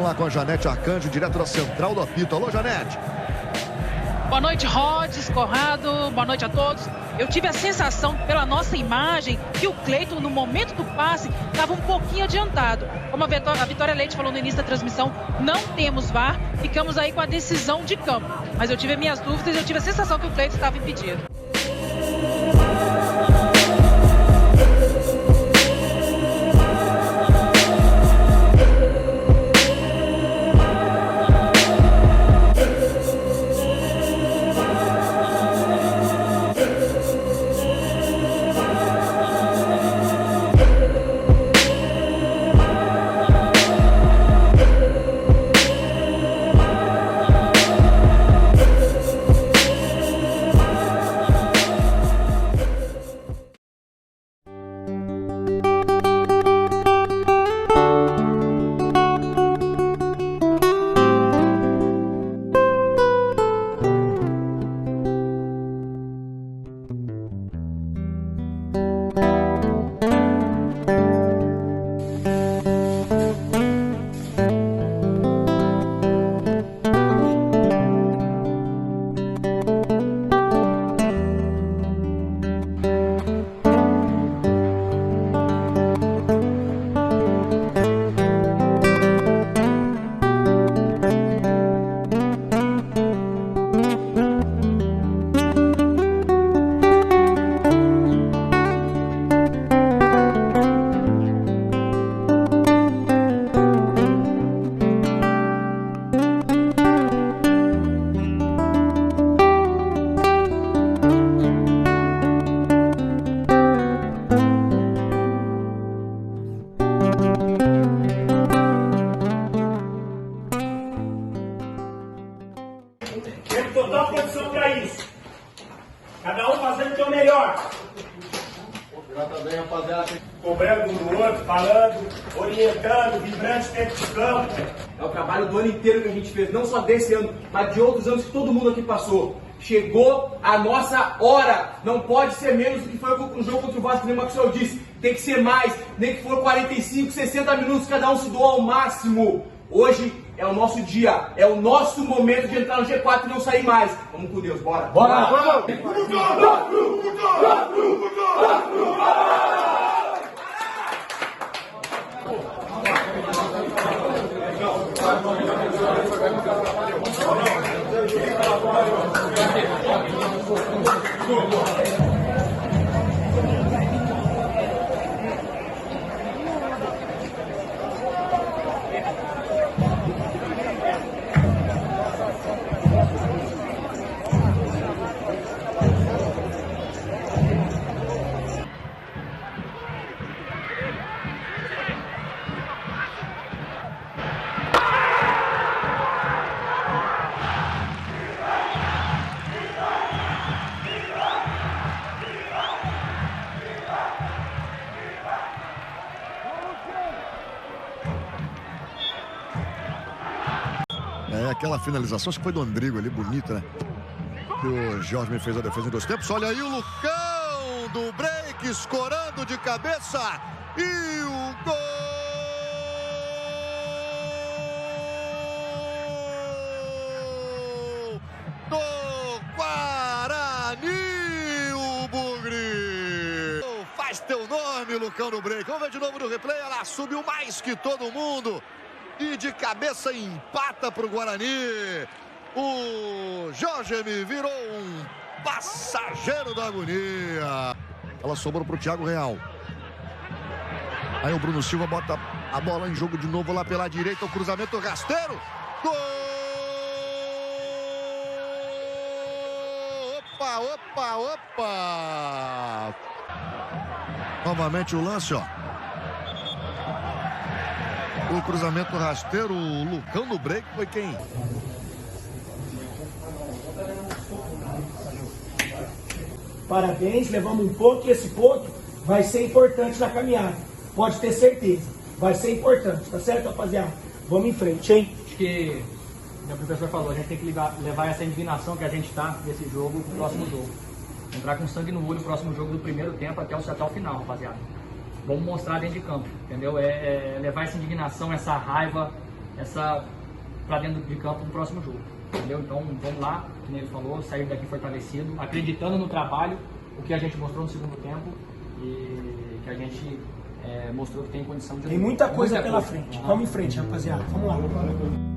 falar com a Janete Arcanjo, direto da central do apito. Alô, Janete. Boa noite, Rods, Corrado, boa noite a todos. Eu tive a sensação, pela nossa imagem, que o Cleiton, no momento do passe, estava um pouquinho adiantado. Como a Vitória Leite falou no início da transmissão, não temos VAR, ficamos aí com a decisão de campo. Mas eu tive minhas dúvidas e eu tive a sensação que o Cleiton estava impedido. Temos total condição para isso. Cada um fazendo o seu melhor. Também, rapaziada. Cobrando um do outro, falando, orientando, vibrante dentro de campo. É o trabalho do ano inteiro que a gente fez, não só desse ano, mas de outros anos que todo mundo aqui passou. Chegou a nossa hora, não pode ser menos do que foi o jogo contra o Vasco, nem o Maxwell disse. Tem que ser mais, nem que for 45, 60 minutos, cada um se doa ao máximo. Hoje é o nosso dia, é o nosso momento de entrar no G4 e não sair mais. Vamos com Deus, bora! Bora! Vamos! É, aquela finalização, acho que foi do Andrigo ali, bonita, né? Que o Jorge me fez a defesa em 2 tempos. Olha aí o Lucão do break, escorando de cabeça. E o gol do Guarani, o Bugre. Faz teu nome, Lucão do break. Vamos ver de novo no replay. Ela subiu mais que todo mundo. E de cabeça empata para o Guarani. O Jorge me virou um passageiro da agonia. Ela sobrou para o Thiago Real. Aí o Bruno Silva bota a bola em jogo de novo lá pela direita. O cruzamento rasteiro. Gol! Opa, opa, opa! Novamente o lance, ó. O cruzamento rasteiro, o Lucão do break foi quem? Parabéns, levamos um ponto e esse ponto vai ser importante na caminhada. Pode ter certeza, vai ser importante, tá certo, rapaziada? Vamos em frente, hein? Acho que, como o professor falou, a gente tem que levar essa indignação que a gente tá desse jogo pro próximo jogo. Entrar com sangue no olho no próximo jogo do primeiro tempo até o final, rapaziada. Vamos mostrar dentro de campo, entendeu? Levar essa indignação, essa raiva para dentro de campo no próximo jogo. Entendeu? Então vamos lá, como ele falou, sair daqui fortalecido, acreditando no trabalho, o que a gente mostrou no segundo tempo e que a gente mostrou que tem condição de... Tem muita coisa pela frente. Vamos em frente, rapaziada. Vamos lá.